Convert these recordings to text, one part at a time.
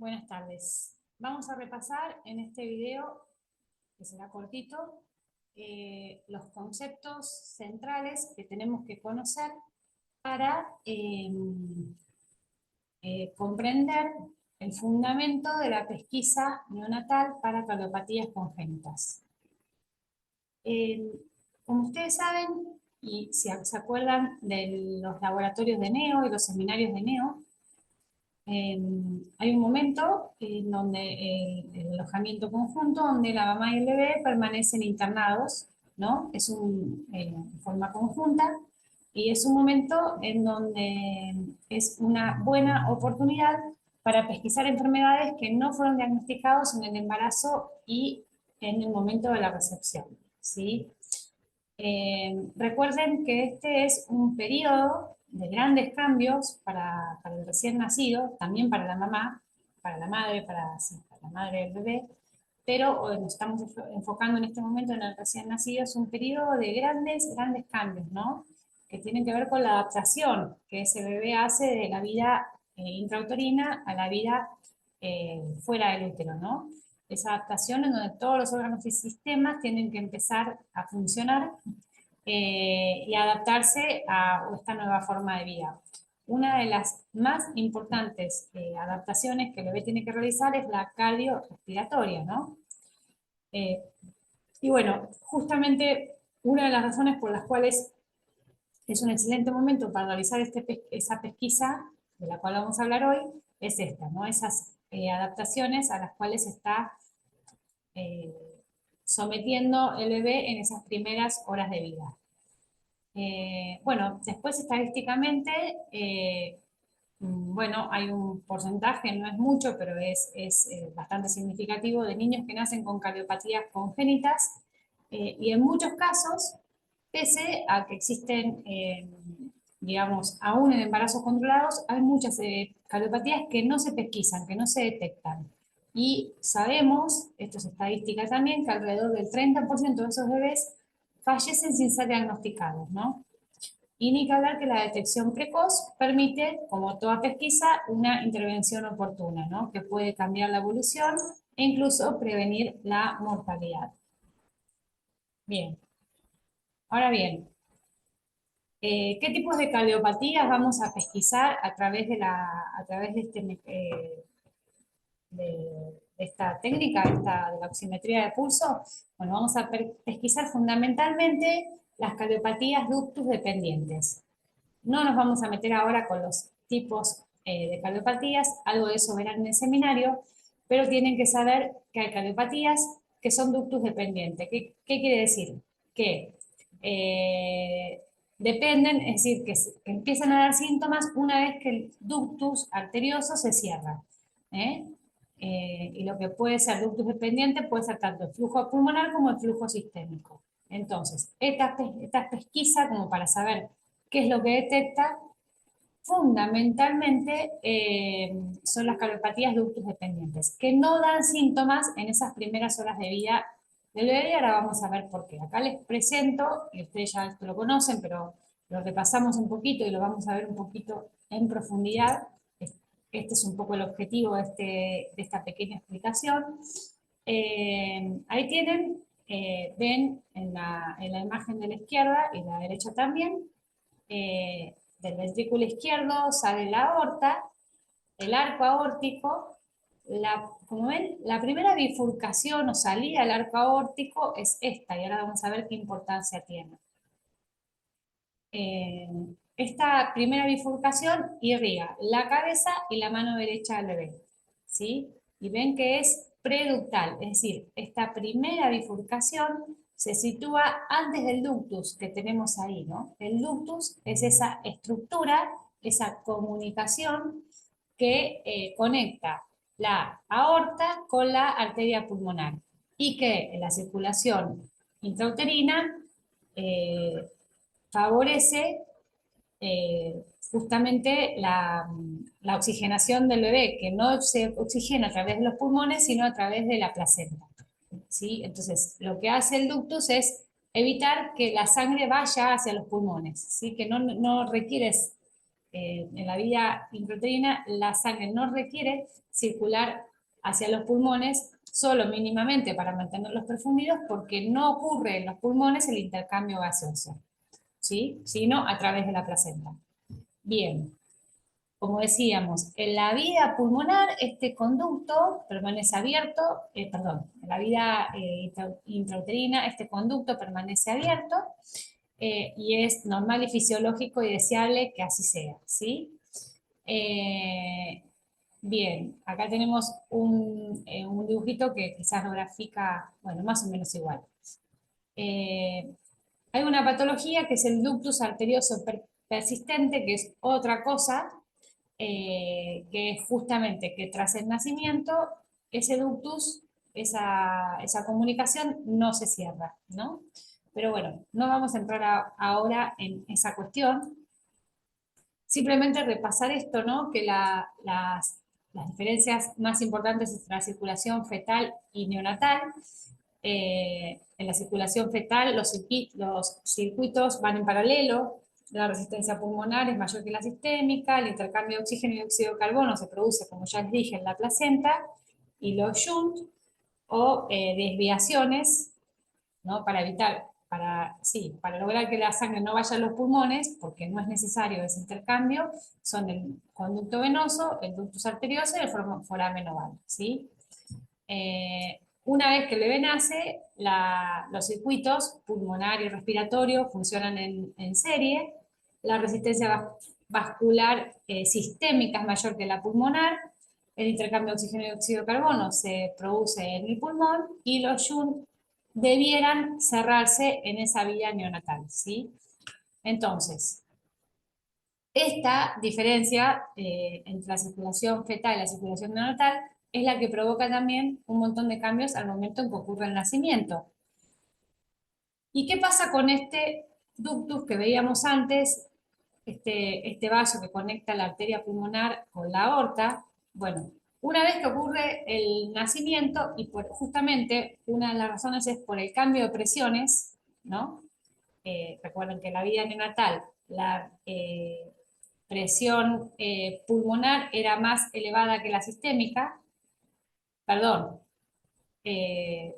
Buenas tardes. Vamos a repasar en este video, que será cortito, los conceptos centrales que tenemos que conocer para comprender el fundamento de la pesquisa neonatal para cardiopatías congénitas. Como ustedes saben, y si se acuerdan de los laboratorios de NEO y los seminarios de NEO, hay un momento en donde el alojamiento conjunto, donde la mamá y el bebé permanecen internados, ¿no? Es en forma conjunta, y es un momento en donde es una buena oportunidad para pesquisar enfermedades que no fueron diagnosticadas en el embarazo y en el momento de la recepción, ¿sí? Recuerden que este es un periodo de grandes cambios para el recién nacido, también para la mamá, para la madre, sí, para la madre del bebé, pero nos estamos enfocando en este momento en el recién nacido. Es un periodo de grandes cambios, ¿no? Que tienen que ver con la adaptación que ese bebé hace de la vida intrauterina a la vida fuera del útero, ¿no? Esa adaptación en donde todos los órganos y sistemas tienen que empezar a funcionar y adaptarse a esta nueva forma de vida. Una de las más importantes adaptaciones que el bebé tiene que realizar es la cardiorrespiratoria, ¿no? Eh, y bueno, justamente una de las razones por las cuales es un excelente momento para realizar esa pesquisa de la cual vamos a hablar hoy es esta, ¿no? Esas adaptaciones a las cuales está eh, sometiendo el bebé en esas primeras horas de vida. Bueno, después estadísticamente, bueno, hay un porcentaje, no es mucho, pero es bastante significativo, de niños que nacen con cardiopatías congénitas, y en muchos casos, pese a que existen, digamos, aún en embarazos controlados, hay muchas cardiopatías que no se pesquisan, que no se detectan. Y sabemos, esto es estadística también, que alrededor del 30% de esos bebés fallecen sin ser diagnosticados, ¿no? Y ni que hablar que la detección precoz permite, como toda pesquisa, una intervención oportuna, ¿no? Que puede cambiar la evolución e incluso prevenir la mortalidad. Bien, ahora bien, ¿qué tipos de cardiopatías vamos a pesquisar a través de esta técnica, de la oximetría de pulso? Bueno, vamos a pesquisar fundamentalmente las cardiopatías ductus dependientes. No nos vamos a meter ahora con los tipos de cardiopatías, algo de eso verán en el seminario, pero tienen que saber que hay cardiopatías que son ductus dependientes. ¿Qué quiere decir? Que dependen, es decir, que empiezan a dar síntomas una vez que el ductus arterioso se cierra. ¿eh? Y lo que puede ser ductus dependiente puede ser tanto el flujo pulmonar como el flujo sistémico. Entonces, esta pesquisa, como para saber qué es lo que detecta, fundamentalmente son las cardiopatías ductus dependientes, que no dan síntomas en esas primeras horas de vida del bebé, y ahora vamos a ver por qué. Acá les presento, y ustedes ya lo conocen, pero lo repasamos un poquito y lo vamos a ver un poquito en profundidad. Este es un poco el objetivo de esta pequeña explicación. Ahí tienen, ven en la imagen de la izquierda y la derecha también, del ventrículo izquierdo sale la aorta, el arco aórtico. Como ven, la primera bifurcación o salida del arco aórtico es esta, y ahora vamos a ver qué importancia tiene. Esta primera bifurcación irriga la cabeza y la mano derecha del bebé, ¿sí? Y ven que es preductal, es decir, esta primera bifurcación se sitúa antes del ductus que tenemos ahí, ¿no? El ductus es esa estructura, esa comunicación que conecta la aorta con la arteria pulmonar, y que en la circulación intrauterina eh, favorece justamente la oxigenación del bebé, que no se oxigena a través de los pulmones, sino a través de la placenta, ¿sí? Entonces, lo que hace el ductus es evitar que la sangre vaya hacia los pulmones, ¿sí? Que no requieres en la vía intrauterina la sangre no requiere circular hacia los pulmones solo mínimamente para mantenerlos perfundidos porque no ocurre en los pulmones el intercambio gaseoso, ¿sí? Sino a través de la placenta. Bien, como decíamos, en la vía pulmonar este conducto permanece abierto, perdón, en la vía intrauterina este conducto permanece abierto y es normal y fisiológico y deseable que así sea, ¿sí? Eh, bien, acá tenemos un dibujito que quizás lo grafica, bueno, más o menos igual. Hay una patología que es el ductus arterioso persistente, que es otra cosa, que es justamente que tras el nacimiento, ese ductus, esa comunicación no se cierra, ¿no? Pero bueno, no vamos a entrar ahora en esa cuestión, simplemente repasar esto, ¿no? Que las diferencias más importantes entre la circulación fetal y neonatal. En la circulación fetal los circuitos van en paralelo, la resistencia pulmonar es mayor que la sistémica, el intercambio de oxígeno y dióxido de carbono se produce, como ya les dije, en la placenta, y los shunt o desviaciones, ¿no? Para evitar, sí, para lograr que la sangre no vaya a los pulmones, porque no es necesario ese intercambio, son el conducto venoso, el ductus arterioso y el foramen oval, ¿sí? Una vez que el bebé nace, los circuitos pulmonar y respiratorio funcionan en serie, la resistencia vascular sistémica es mayor que la pulmonar, el intercambio de oxígeno y dióxido de carbono se produce en el pulmón y los shunt debieran cerrarse en esa vía neonatal, ¿sí? Entonces, esta diferencia entre la circulación fetal y la circulación neonatal es la que provoca también un montón de cambios al momento en que ocurre el nacimiento. ¿Y qué pasa con este ductus que veíamos antes, este vaso que conecta la arteria pulmonar con la aorta? Bueno, una vez que ocurre el nacimiento, y justamente una de las razones es por el cambio de presiones, ¿no? Recuerden que en la vida neonatal la presión pulmonar era más elevada que la sistémica, perdón, eh,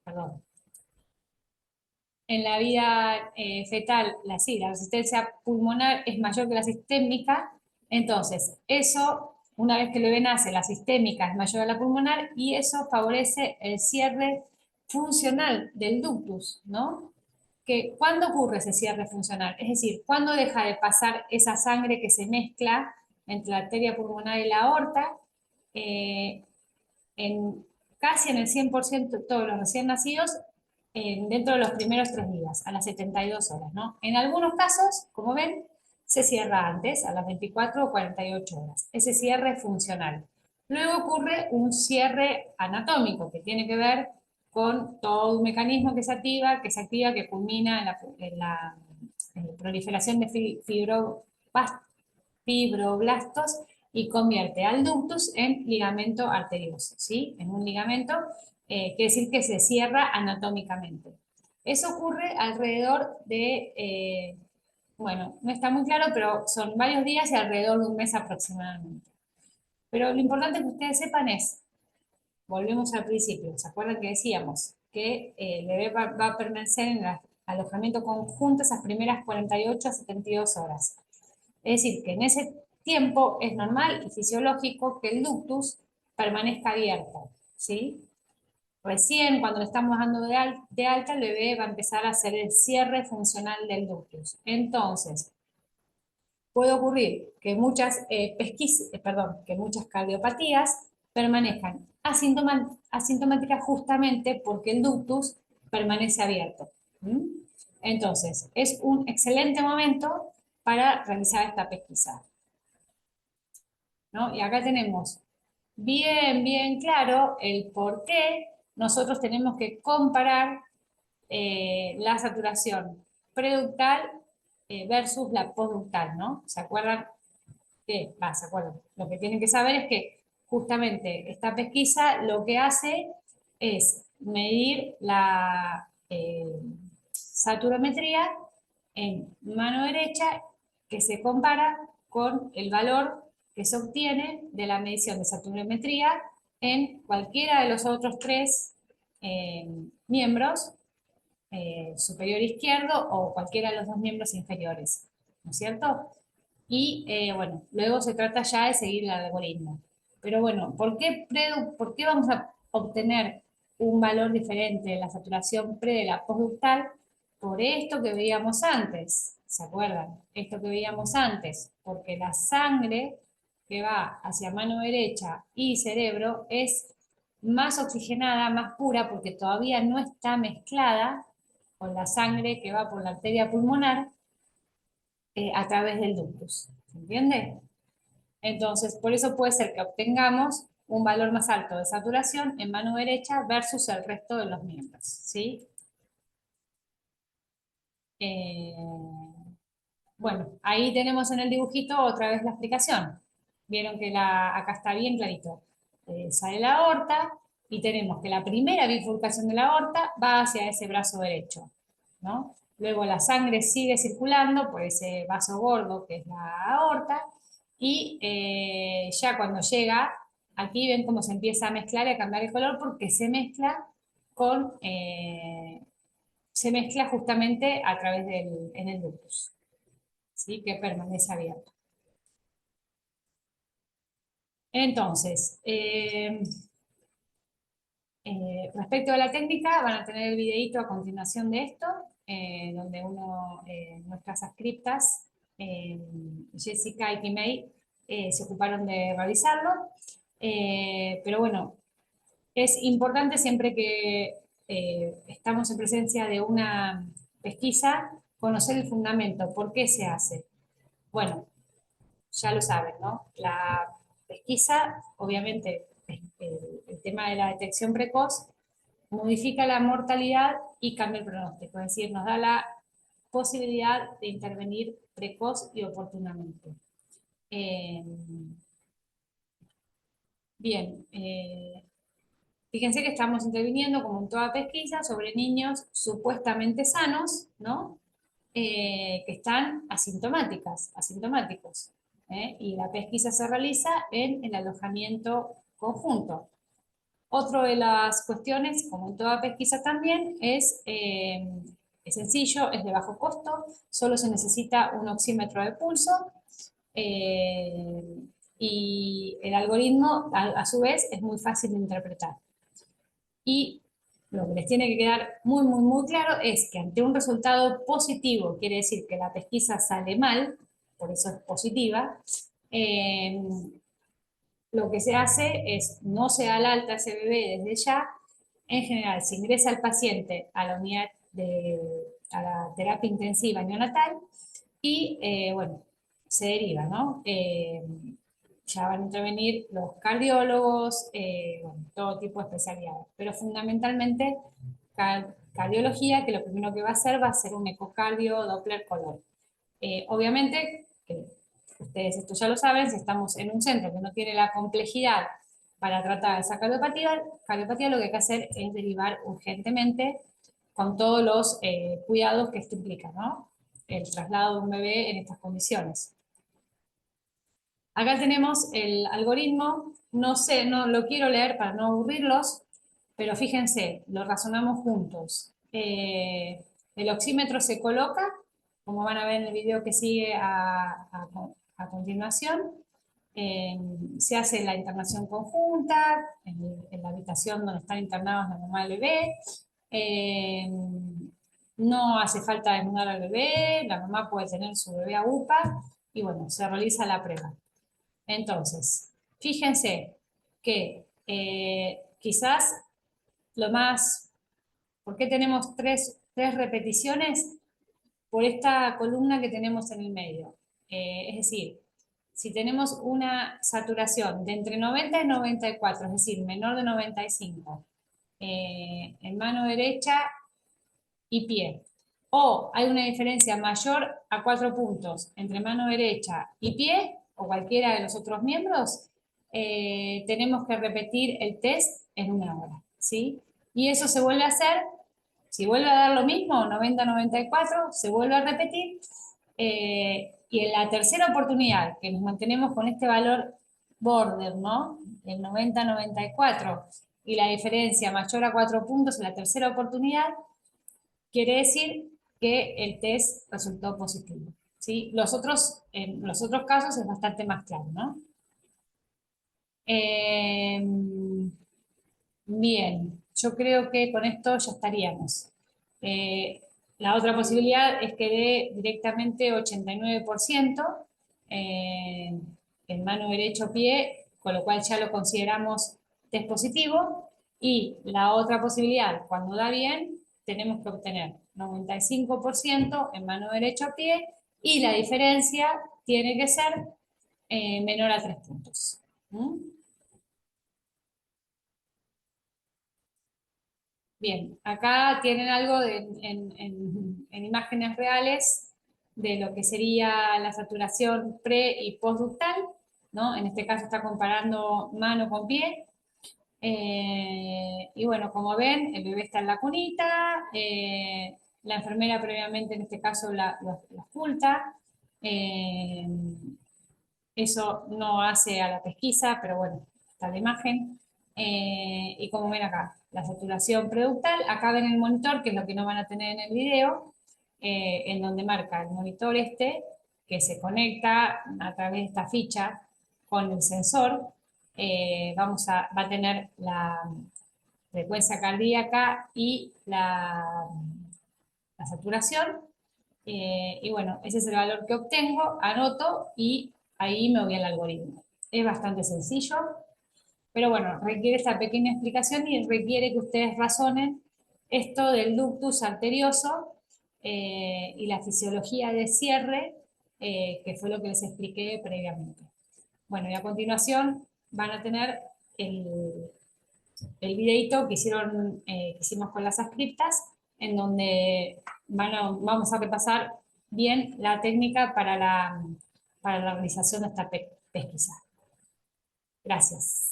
perdón, en la vida fetal, sí, la resistencia pulmonar es mayor que la sistémica, entonces eso, una vez que el bebé nace, la sistémica es mayor a la pulmonar y eso favorece el cierre funcional del ductus, ¿no? Que, ¿cuándo ocurre ese cierre funcional? Es decir, ¿cuándo deja de pasar esa sangre que se mezcla entre la arteria pulmonar y la aorta? Eh, en, casi en el 100% de todos los recién nacidos dentro de los primeros 3 días, a las 72 horas, ¿no? En algunos casos, como ven, se cierra antes, a las 24 o 48 horas. Ese cierre funcional. Luego ocurre un cierre anatómico, que tiene que ver con todo un mecanismo que se activa, que culmina en la proliferación de fibroblastos y convierte al ductus en ligamento arterioso, ¿sí? En un ligamento, quiere decir que se cierra anatómicamente. Eso ocurre alrededor de, bueno, no está muy claro, pero son varios días y alrededor de un mes aproximadamente. Pero lo importante que ustedes sepan es, volvemos al principio, ¿se acuerdan que decíamos? Que el bebé va a permanecer en el alojamiento conjunto esas primeras 48 a 72 horas. Es decir, que en ese tiempo es normal y fisiológico que el ductus permanezca abierto, ¿sí? Recién cuando lo estamos dando de alta, el bebé va a empezar a hacer el cierre funcional del ductus. Entonces, puede ocurrir que muchas que muchas cardiopatías permanezcan asintomáticas justamente porque el ductus permanece abierto. ¿Mm? Entonces, es un excelente momento para realizar esta pesquisa, ¿no? Y acá tenemos bien claro el por qué nosotros tenemos que comparar la saturación preductal versus la postductal, ¿no? ¿Se acuerdan? Se acuerdan. Lo que tienen que saber es que justamente esta pesquisa lo que hace es medir la saturometría en mano derecha que se compara con el valor que se obtiene de la medición de saturimetría en cualquiera de los otros tres miembros, superior izquierdo o cualquiera de los dos miembros inferiores, ¿no es cierto? Y bueno, luego se trata ya de seguir el algoritmo. Pero bueno, ¿por qué vamos a obtener un valor diferente de la saturación pre de la postductal? Por esto que veíamos antes, ¿se acuerdan? Esto que veíamos antes, porque la sangre que va hacia mano derecha y cerebro es más oxigenada, más pura, porque todavía no está mezclada con la sangre que va por la arteria pulmonar a través del ductus. ¿Se entiende? Entonces, por eso puede ser que obtengamos un valor más alto de saturación en mano derecha versus el resto de los miembros, ¿sí? Eh, bueno, ahí tenemos en el dibujito otra vez la explicación. Vieron que acá está bien clarito. Sale la aorta y tenemos que la primera bifurcación de la aorta va hacia ese brazo derecho, ¿no? Luego la sangre sigue circulando por ese vaso gordo que es la aorta y ya cuando llega, aquí ven cómo se empieza a mezclar y a cambiar el color porque se mezcla justamente a través en el ductus, ¿sí? Que permanece abierto. Entonces, respecto a la técnica, van a tener el videito a continuación de esto, donde nuestras scriptas, Jessica y Kimei, se ocuparon de realizarlo. Pero bueno, es importante siempre que estamos en presencia de una pesquisa, conocer el fundamento, por qué se hace. Bueno, ya lo saben, ¿no? La pesquisa, obviamente, el tema de la detección precoz modifica la mortalidad y cambia el pronóstico, es decir, nos da la posibilidad de intervenir precoz y oportunamente. Eh, bien, fíjense que estamos interviniendo, como en toda pesquisa, sobre niños supuestamente sanos, ¿no? Que están asintomáticos. Y la pesquisa se realiza en el alojamiento conjunto. Otra de las cuestiones, como en toda pesquisa también, es sencillo, es de bajo costo, solo se necesita un oxímetro de pulso eh, y el algoritmo, a su vez, es muy fácil de interpretar. Y lo que les tiene que quedar muy claro es que ante un resultado positivo, quiere decir que la pesquisa sale mal, por eso es positiva, eh, lo que se hace es no se da al alta a ese bebé desde ya, en general se ingresa al paciente a la unidad a la terapia intensiva neonatal y bueno, se deriva, ¿no? Ya van a intervenir los cardiólogos, bueno, todo tipo de especialidades, pero fundamentalmente cardiología, que lo primero que va a ser un ecocardio Doppler color. Obviamente, ustedes esto ya lo saben, si estamos en un centro que no tiene la complejidad para tratar esa cardiopatía, lo que hay que hacer es derivar urgentemente con todos los cuidados que esto implica, ¿no? El traslado de un bebé en estas condiciones. Acá tenemos el algoritmo, no sé, no lo quiero leer para no aburrirlos, pero fíjense, lo razonamos juntos. El oxímetro se coloca, como van a ver en el video que sigue a continuación. Se hace la internación conjunta, en la habitación donde están internados la mamá y el bebé. No hace falta desnudar al bebé, la mamá puede tener su bebé a UPA y bueno, se realiza la prueba. Entonces, fíjense que quizás lo más, ¿por qué tenemos tres repeticiones? Por esta columna que tenemos en el medio. Es decir, si tenemos una saturación de entre 90 y 94, es decir, menor de 95, en mano derecha y pie, o hay una diferencia mayor a 4 puntos entre mano derecha y pie, o cualquiera de los otros miembros, tenemos que repetir el test en una hora, ¿sí? Y eso se vuelve a hacer, si vuelve a dar lo mismo, 90-94, se vuelve a repetir, Y en la tercera oportunidad, que nos mantenemos con este valor border, ¿no? El 90-94, y la diferencia mayor a 4 puntos en la tercera oportunidad, quiere decir que el test resultó positivo. ¿Sí? En los otros casos es bastante más claro, ¿no? Eh, Bien, yo creo que con esto ya estaríamos. Eh, la otra posibilidad es que dé directamente 89% eh, en mano derecho pie, con lo cual ya lo consideramos test positivo. Y la otra posibilidad, cuando da bien, tenemos que obtener 95% en mano derecho pie y la diferencia tiene que ser menor a 3 puntos. ¿Mm? Bien, acá tienen algo en imágenes reales de lo que sería la saturación pre y postductal, ¿no? En este caso está comparando mano con pie. Y bueno, como ven, el bebé está en la cunita, la enfermera previamente en este caso la oculta. Eh, Eso no hace a la pesquisa, pero bueno, está la imagen. Y como ven acá, la saturación productal, acá ven el monitor, que es lo que no van a tener en el video, en donde marca el monitor este, que se conecta a través de esta ficha con el sensor. Va a tener la frecuencia cardíaca y la saturación. Y bueno, ese es el valor que obtengo, anoto y ahí me voy al algoritmo. Es bastante sencillo, pero bueno, requiere esta pequeña explicación y requiere que ustedes razonen esto del ductus arterioso y la fisiología de cierre, que fue lo que les expliqué previamente. Bueno, y a continuación van a tener el, el videito que hicimos con las ascriptas, en donde vamos a repasar bien la técnica para la realización de esta pesquisa. Gracias.